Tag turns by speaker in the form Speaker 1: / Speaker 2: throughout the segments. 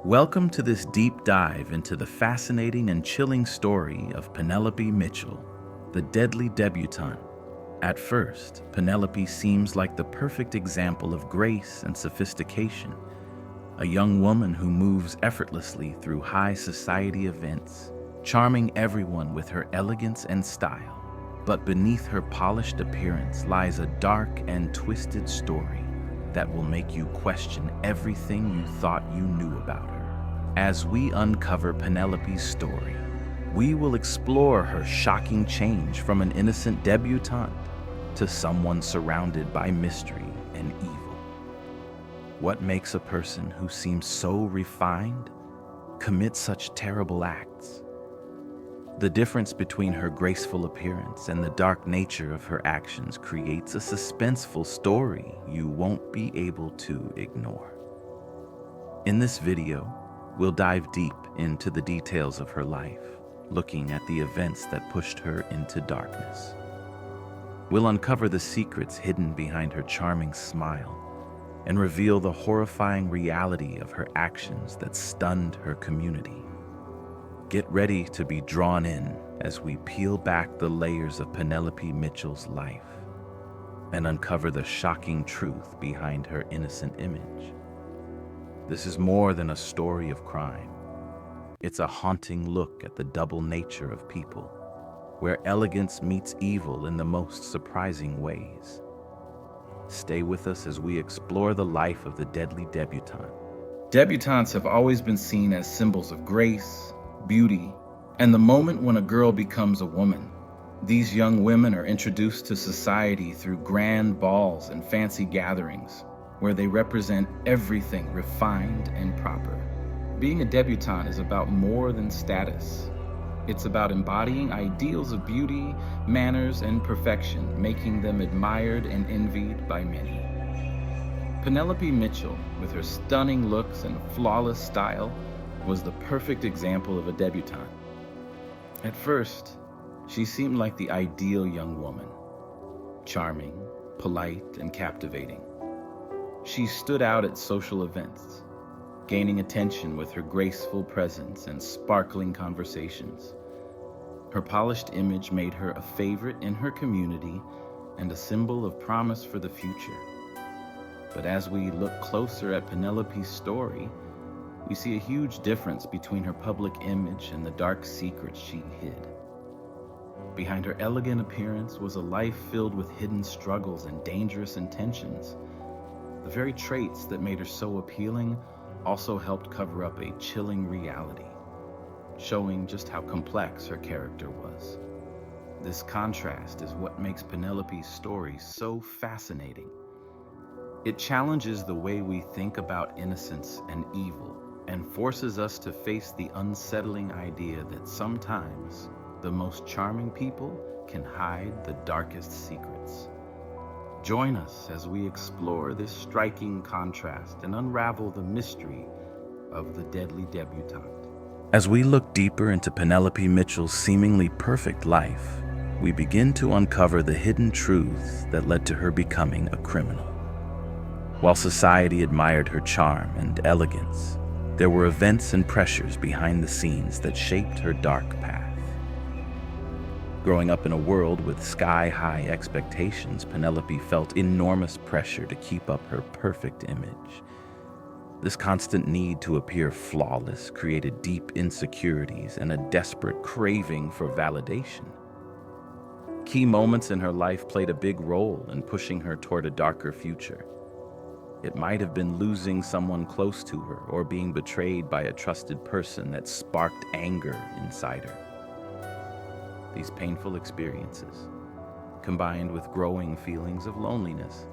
Speaker 1: Welcome to this deep dive into the fascinating and chilling story of Penelope Mitchell, the deadly debutante. At first, Penelope seems like the perfect example of grace and sophistication, a young woman who moves effortlessly through high society events, charming everyone with her elegance and style. But beneath her polished appearance lies a dark and twisted story that will make you question everything you thought you knew about her. As we uncover Penelope's story, we will explore her shocking change from an innocent debutante to someone surrounded by mystery and evil. What makes a person who seems so refined commit such terrible acts? The difference between her graceful appearance and the dark nature of her actions creates a suspenseful story you won't be able to ignore. In this video, we'll dive deep into the details of her life, looking at the events that pushed her into darkness. We'll uncover the secrets hidden behind her charming smile and reveal the horrifying reality of her actions that stunned her community. Get ready to be drawn in as we peel back the layers of Penelope Mitchell's life and uncover the shocking truth behind her innocent image. This is more than a story of crime. It's a haunting look at the double nature of people, where elegance meets evil in the most surprising ways. Stay with us as we explore the life of the deadly debutante. Debutantes have always been seen as symbols of grace, beauty, and the moment when a girl becomes a woman. These young women are introduced to society through grand balls and fancy gatherings, where they represent everything refined and proper. Being a debutante is about more than status. It's about embodying ideals of beauty, manners, and perfection, making them admired and envied by many. Penelope Mitchell, with her stunning looks and flawless style, was the perfect example of a debutante. At first, she seemed like the ideal young woman, charming, polite, and captivating. She stood out at social events, gaining attention with her graceful presence and sparkling conversations. Her polished image made her a favorite in her community and a symbol of promise for the future. But as we look closer at Penelope's story, we see a huge difference between her public image and the dark secrets she hid. Behind her elegant appearance was a life filled with hidden struggles and dangerous intentions. The very traits that made her so appealing also helped cover up a chilling reality, showing just how complex her character was. This contrast is what makes Penelope's story so fascinating. It challenges the way we think about innocence and evil, and forces us to face the unsettling idea that sometimes the most charming people can hide the darkest secrets. Join us as we explore this striking contrast and unravel the mystery of the deadly debutante. As we look deeper into Penelope Mitchell's seemingly perfect life, we begin to uncover the hidden truths that led to her becoming a criminal. While society admired her charm and elegance, there were events and pressures behind the scenes that shaped her dark path. Growing up in a world with sky-high expectations, Penelope felt enormous pressure to keep up her perfect image. This constant need to appear flawless created deep insecurities and a desperate craving for validation. Key moments in her life played a big role in pushing her toward a darker future. It might have been losing someone close to her or being betrayed by a trusted person that sparked anger inside her. These painful experiences, combined with growing feelings of loneliness,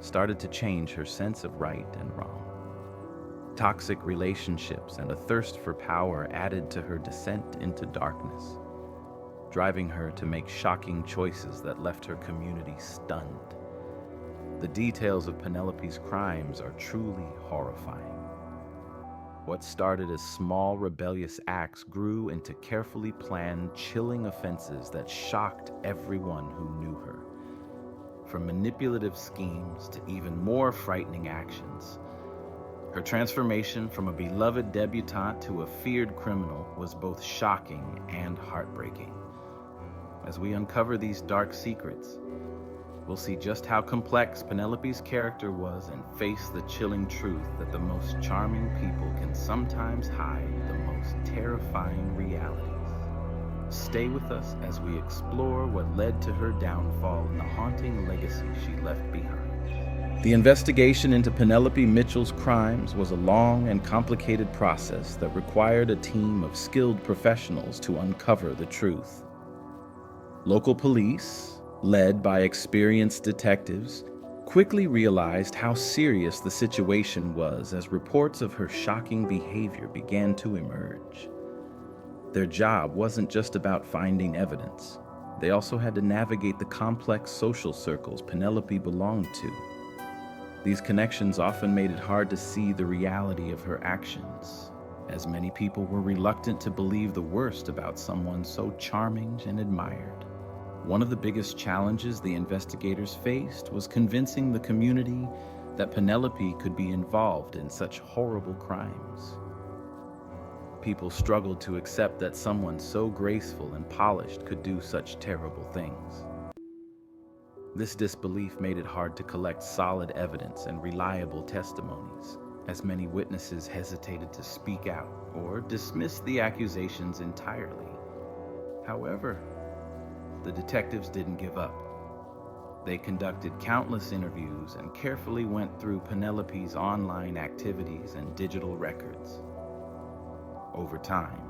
Speaker 1: started to change her sense of right and wrong. Toxic relationships and a thirst for power added to her descent into darkness, driving her to make shocking choices that left her community stunned. The details of Penelope's crimes are truly horrifying. What started as small rebellious acts grew into carefully planned, chilling offenses that shocked everyone who knew her. From manipulative schemes to even more frightening actions, Her transformation from a beloved debutante to a feared criminal was both shocking and heartbreaking. As we uncover these dark secrets, we'll see just how complex Penelope's character was and face the chilling truth that the most charming people can sometimes hide the most terrifying realities. Stay with us as we explore what led to her downfall and the haunting legacy she left behind. The investigation into Penelope Mitchell's crimes was a long and complicated process that required a team of skilled professionals to uncover the truth. Local police, led by experienced detectives, quickly realized how serious the situation was as reports of her shocking behavior began to emerge. Their job wasn't just about finding evidence. They also had to navigate the complex social circles Penelope belonged to. These connections often made it hard to see the reality of her actions, as many people were reluctant to believe the worst about someone so charming and admired. One of the biggest challenges the investigators faced was convincing the community that Penelope could be involved in such horrible crimes. People struggled to accept that someone so graceful and polished could do such terrible things. This disbelief made it hard to collect solid evidence and reliable testimonies, as many witnesses hesitated to speak out or dismiss the accusations entirely. However, the detectives didn't give up. They conducted countless interviews and carefully went through Penelope's online activities and digital records. Over time,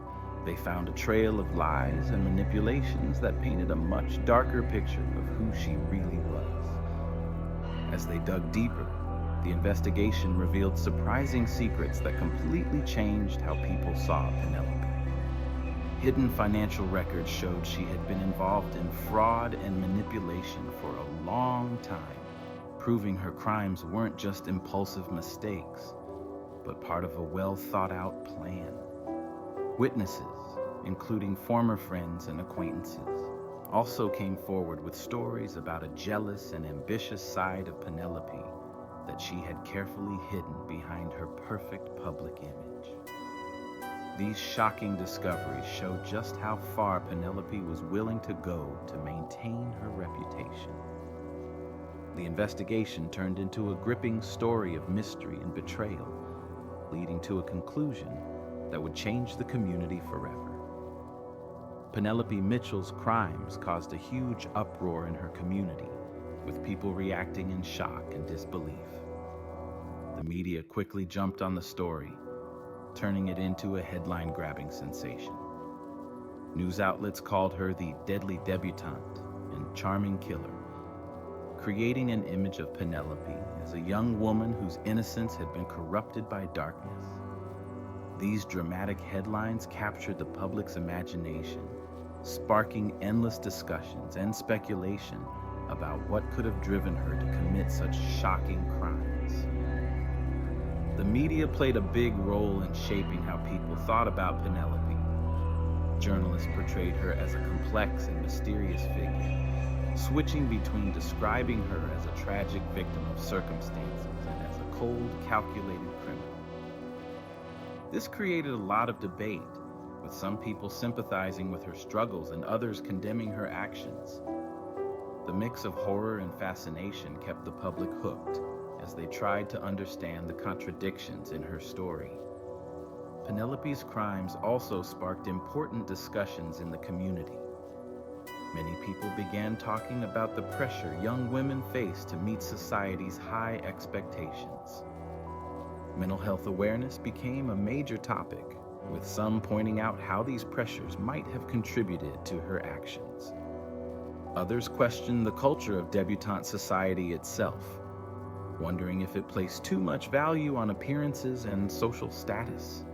Speaker 1: they found a trail of lies and manipulations that painted a much darker picture of who she really was. As they dug deeper, the investigation revealed surprising secrets that completely changed how people saw Penelope. Hidden financial records showed she had been involved in fraud and manipulation for a long time, proving her crimes weren't just impulsive mistakes, but part of a well-thought-out plan. Witnesses, including former friends and acquaintances, also came forward with stories about a jealous and ambitious side of Penelope that she had carefully hidden behind her perfect public image. These shocking discoveries showed just how far Penelope was willing to go to maintain her reputation. The investigation turned into a gripping story of mystery and betrayal, leading to a conclusion that would change the community forever. Penelope Mitchell's crimes caused a huge uproar in her community, with people reacting in shock and disbelief. The media quickly jumped on the story, turning it into a headline-grabbing sensation. News outlets called her the deadly debutante and charming killer, creating an image of Penelope as a young woman whose innocence had been corrupted by darkness. These dramatic headlines captured the public's imagination, sparking endless discussions and speculation about what could have driven her to commit such shocking crimes. The media played a big role in shaping how people thought about Penelope. Journalists portrayed her as a complex and mysterious figure, switching between describing her as a tragic victim of circumstances and as a cold, calculated criminal. This created a lot of debate, with some people sympathizing with her struggles and others condemning her actions. The mix of horror and fascination kept the public hooked as they tried to understand the contradictions in her story. Penelope's crimes also sparked important discussions in the community. Many people began talking about the pressure young women face to meet society's high expectations. Mental health awareness became a major topic, with some pointing out how these pressures might have contributed to her actions. Others questioned the culture of debutante society itself, wondering if it placed too much value on appearances and social status.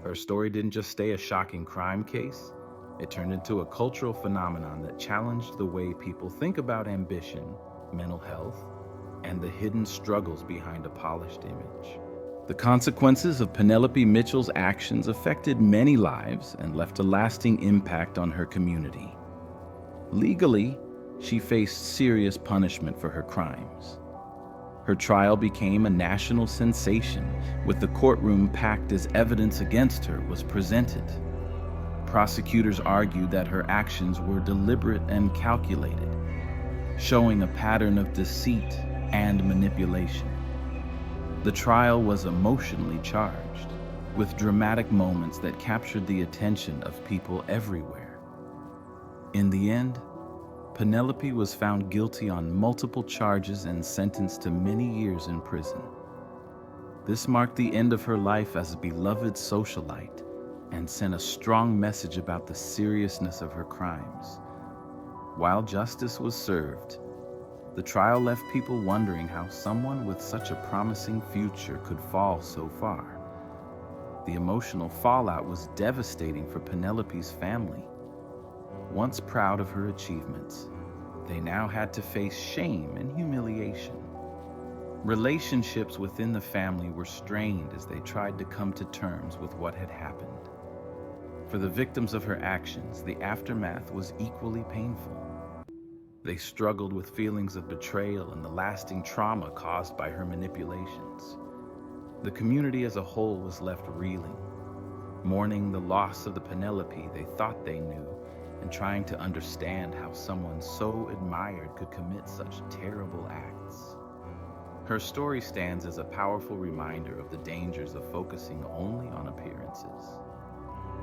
Speaker 1: Her story didn't just stay a shocking crime case, it turned into a cultural phenomenon that challenged the way people think about ambition, mental health, and the hidden struggles behind a polished image. The consequences of Penelope Mitchell's actions affected many lives and left a lasting impact on her community. Legally, she faced serious punishment for her crimes. Her trial became a national sensation, with the courtroom packed as evidence against her was presented. Prosecutors argued that her actions were deliberate and calculated, showing a pattern of deceit and manipulation. The trial was emotionally charged, with dramatic moments that captured the attention of people everywhere. In the end, Penelope was found guilty on multiple charges and sentenced to many years in prison. This marked the end of her life as a beloved socialite and sent a strong message about the seriousness of her crimes. While justice was served, the trial left people wondering how someone with such a promising future could fall so far. The emotional fallout was devastating for Penelope's family. Once proud of her achievements, they now had to face shame and humiliation. Relationships within the family were strained as they tried to come to terms with what had happened. For the victims of her actions, the aftermath was equally painful. They struggled with feelings of betrayal and the lasting trauma caused by her manipulations. The community as a whole was left reeling, mourning the loss of the Penelope they thought they knew, and trying to understand how someone so admired could commit such terrible acts. Her story stands as a powerful reminder of the dangers of focusing only on appearances.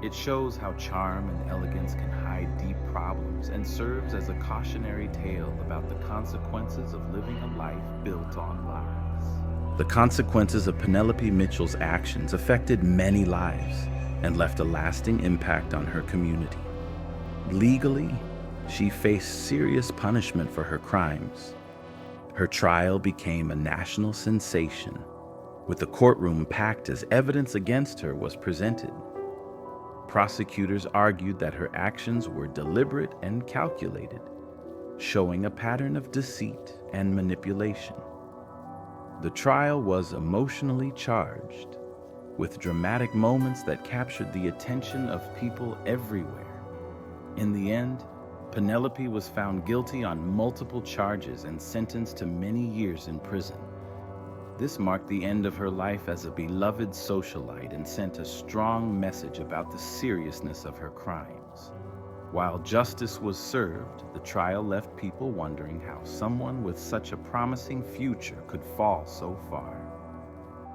Speaker 1: It shows how charm and elegance can hide deep problems and serves as a cautionary tale about the consequences of living a life built on lies. The consequences of Penelope Mitchell's actions affected many lives and left a lasting impact on her community. Legally, she faced serious punishment for her crimes. Her trial became a national sensation, with the courtroom packed as evidence against her was presented. Prosecutors argued that her actions were deliberate and calculated, showing a pattern of deceit and manipulation. The trial was emotionally charged, with dramatic moments that captured the attention of people everywhere. In the end, Penelope was found guilty on multiple charges and sentenced to many years in prison. This marked the end of her life as a beloved socialite and sent a strong message about the seriousness of her crimes. While justice was served, the trial left people wondering how someone with such a promising future could fall so far.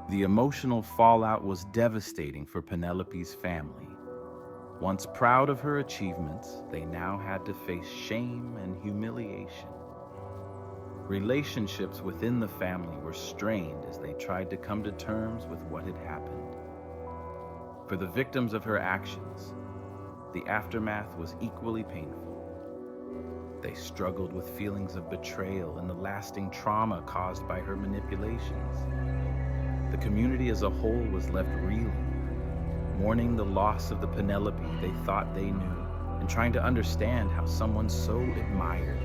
Speaker 1: The emotional fallout was devastating for Penelope's family. Once proud of her achievements, they now had to face shame and humiliation. Relationships within the family were strained as they tried to come to terms with what had happened. For the victims of her actions, the aftermath was equally painful. They struggled with feelings of betrayal and the lasting trauma caused by her manipulations. The community as a whole was left reeling, mourning the loss of the Penelope they thought they knew, and trying to understand how someone so admired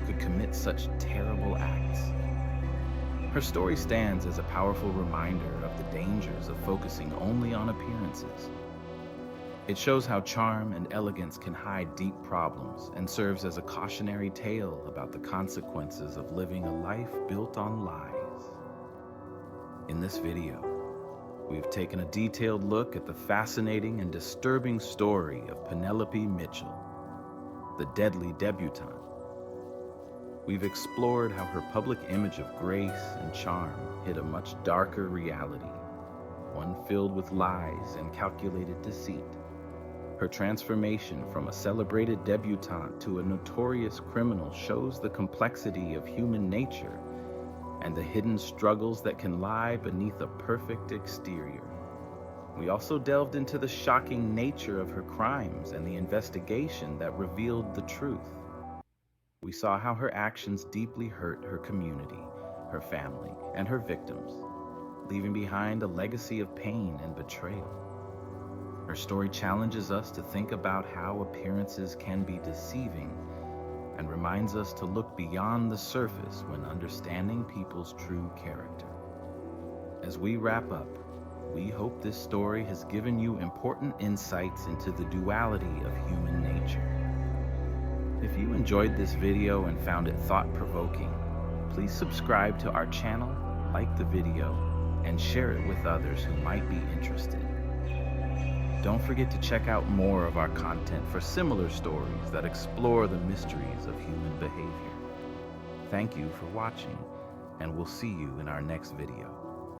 Speaker 1: could commit such terrible acts. Her story stands as a powerful reminder of the dangers of focusing only on appearances. It shows how charm and elegance can hide deep problems and serves as a cautionary tale about the consequences of living a life built on lies. In this video, we've taken a detailed look at the fascinating and disturbing story of Penelope Mitchell, the deadly debutante. We've explored how her public image of grace and charm hid a much darker reality, one filled with lies and calculated deceit. Her transformation from a celebrated debutante to a notorious criminal shows the complexity of human nature and the hidden struggles that can lie beneath a perfect exterior. We also delved into the shocking nature of her crimes and the investigation that revealed the truth. We saw how her actions deeply hurt her community, her family, and her victims, leaving behind a legacy of pain and betrayal. Her story challenges us to think about how appearances can be deceiving and reminds us to look beyond the surface when understanding people's true character. As we wrap up, we hope this story has given you important insights into the duality of human nature. If you enjoyed this video and found it thought-provoking, please subscribe to our channel like the video, and share it with others who might be interested. Don't forget to check out more of our content for similar stories that explore the mysteries of human behavior. Thank you for watching, and we'll see you in our next video.